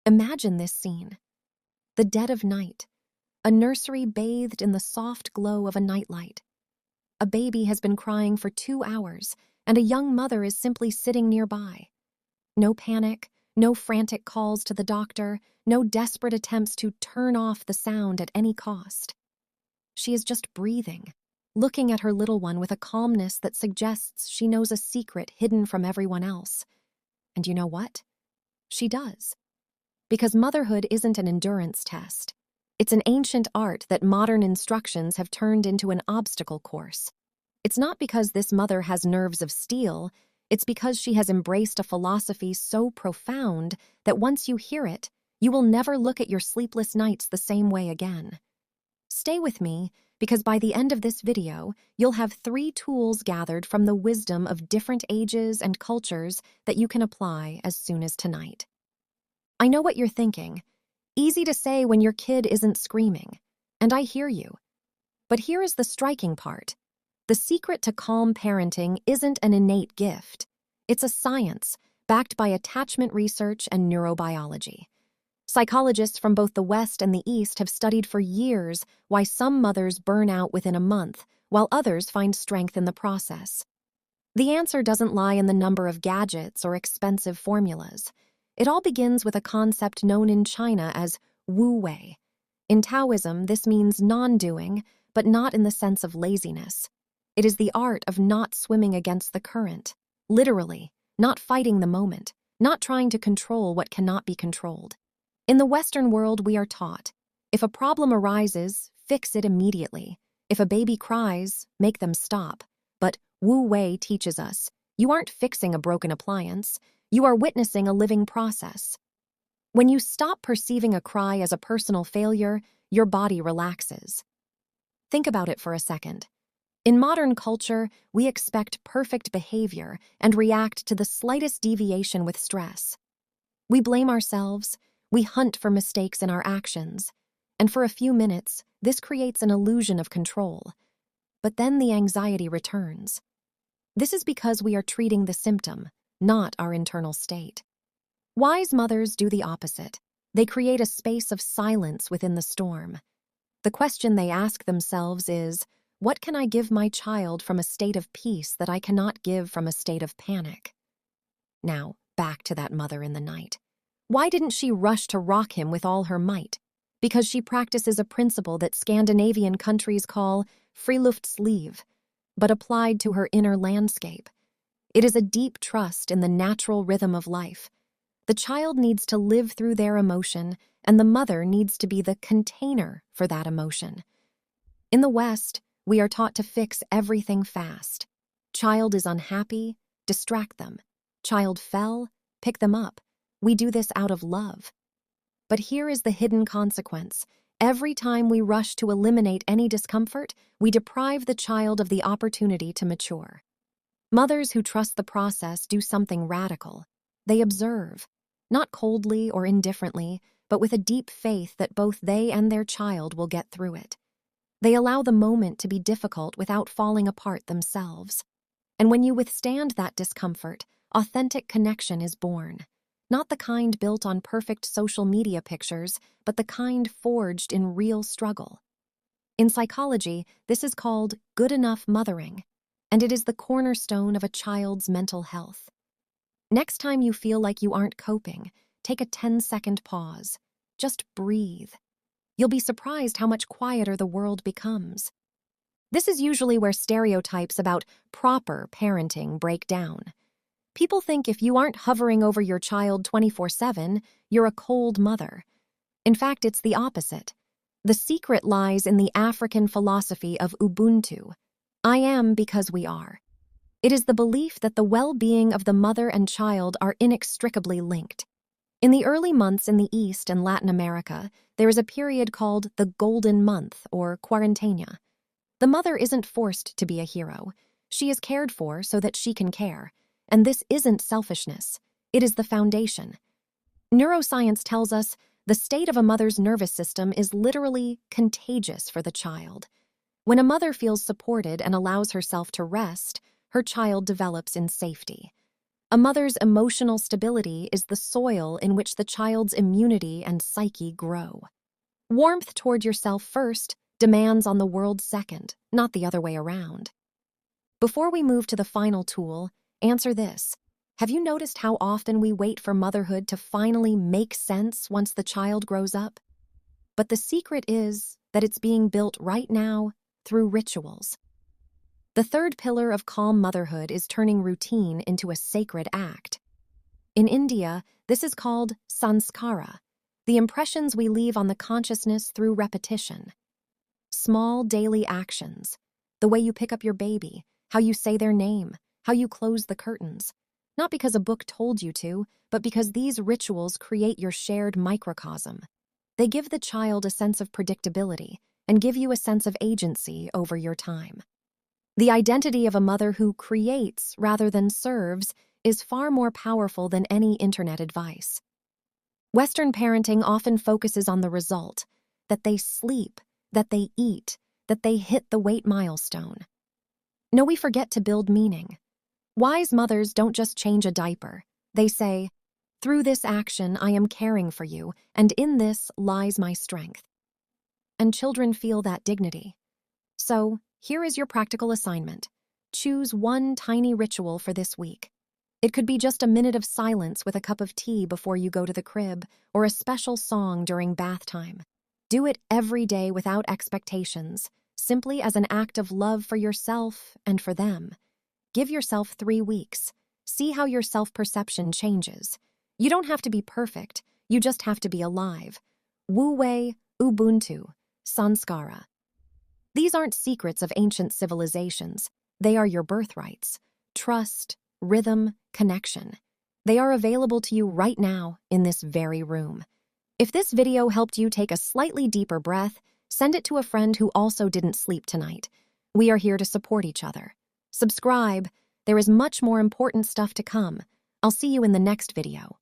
Imagine this scene. The dead of night. A nursery bathed in the soft glow of a nightlight. A baby has been crying for 2 hours, and a young mother is simply sitting nearby. No panic, no frantic calls to the doctor, no desperate attempts to turn off the sound at any cost. She is just breathing, looking at her little one with a calmness that suggests she knows a secret hidden from everyone else. And you know what? She does. Because motherhood isn't an endurance test. It's an ancient art that modern instructions have turned into an obstacle course. It's not because this mother has nerves of steel, it's because she has embraced a philosophy so profound that once you hear it, you will never look at your sleepless nights the same way again. Stay with me, because by the end of this video, you'll have 3 tools gathered from the wisdom of different ages and cultures that you can apply as soon as tonight. I know what you're thinking. Easy to say when your kid isn't screaming, and I hear you. But here is the striking part. The secret to calm parenting isn't an innate gift. It's a science backed by attachment research and neurobiology. Psychologists from both the West and the East have studied for years why some mothers burn out within a month, while others find strength in the process. The answer doesn't lie in the number of gadgets or expensive formulas. It all begins with a concept known in China as Wu Wei. In Taoism, this means non-doing, but not in the sense of laziness. It is the art of not swimming against the current, literally, not fighting the moment, not trying to control what cannot be controlled. In the Western world, we are taught, if a problem arises, fix it immediately. If a baby cries, make them stop. But Wu Wei teaches us, you aren't fixing a broken appliance, you are witnessing a living process. When you stop perceiving a cry as a personal failure, your body relaxes. Think about it for a second. In modern culture, we expect perfect behavior and react to the slightest deviation with stress. We blame ourselves, we hunt for mistakes in our actions, and for a few minutes, this creates an illusion of control. But then the anxiety returns. This is because we are treating the symptom, not our internal state. Wise mothers do the opposite. They create a space of silence within the storm. The question they ask themselves is, what can I give my child from a state of peace that I cannot give from a state of panic? Now, back to that mother in the night. Why didn't she rush to rock him with all her might? Because she practices a principle that Scandinavian countries call Friluftsliv, but applied to her inner landscape. It is a deep trust in the natural rhythm of life. The child needs to live through their emotion, and the mother needs to be the container for that emotion. In the West, we are taught to fix everything fast. Child is unhappy, distract them. Child fell, pick them up. We do this out of love. But here is the hidden consequence. Every time we rush to eliminate any discomfort, we deprive the child of the opportunity to mature. Mothers who trust the process do something radical. They observe, not coldly or indifferently, but with a deep faith that both they and their child will get through it. They allow the moment to be difficult without falling apart themselves. And when you withstand that discomfort, authentic connection is born. Not the kind built on perfect social media pictures, but the kind forged in real struggle. In psychology, this is called good enough mothering, and it is the cornerstone of a child's mental health. Next time you feel like you aren't coping, take a 10-second pause. Just breathe. You'll be surprised how much quieter the world becomes. This is usually where stereotypes about proper parenting break down. People think if you aren't hovering over your child 24/7, you're a cold mother. In fact, it's the opposite. The secret lies in the African philosophy of Ubuntu. I am because we are. It is the belief that the well-being of the mother and child are inextricably linked. In the early months in the East and Latin America, there is a period called the Golden Month, or Quarantena. The mother isn't forced to be a hero. She is cared for so that she can care. And this isn't selfishness. It is the foundation. Neuroscience tells us the state of a mother's nervous system is literally contagious for the child. When a mother feels supported and allows herself to rest, her child develops in safety. A mother's emotional stability is the soil in which the child's immunity and psyche grow. Warmth toward yourself first, demands on the world second, not the other way around. Before we move to the final tool, answer this. Have you noticed how often we wait for motherhood to finally make sense once the child grows up? But the secret is that it's being built right now through rituals. The third pillar of calm motherhood is turning routine into a sacred act. In India, this is called Sanskara, the impressions we leave on the consciousness through repetition. Small daily actions, the way you pick up your baby, how you say their name, how you close the curtains. Not because a book told you to, but because these rituals create your shared microcosm. They give the child a sense of predictability and give you a sense of agency over your time. The identity of a mother who creates rather than serves is far more powerful than any internet advice. Western parenting often focuses on the result, that they sleep, that they eat, that they hit the weight milestone. No, we forget to build meaning. Wise mothers don't just change a diaper. They say, "Through this action, I am caring for you, and in this lies my strength." And children feel that dignity. So, here is your practical assignment. Choose one tiny ritual for this week. It could be just a minute of silence with a cup of tea before you go to the crib, or a special song during bath time. Do it every day without expectations, simply as an act of love for yourself and for them. Give yourself 3 weeks. See how your self-perception changes. You don't have to be perfect, you just have to be alive. Wu Wei, Ubuntu, Sanskara. These aren't secrets of ancient civilizations. They are your birthrights. Trust, rhythm, connection. They are available to you right now in this very room. If this video helped you take a slightly deeper breath, send it to a friend who also didn't sleep tonight. We are here to support each other. Subscribe. There is much more important stuff to come. I'll see you in the next video.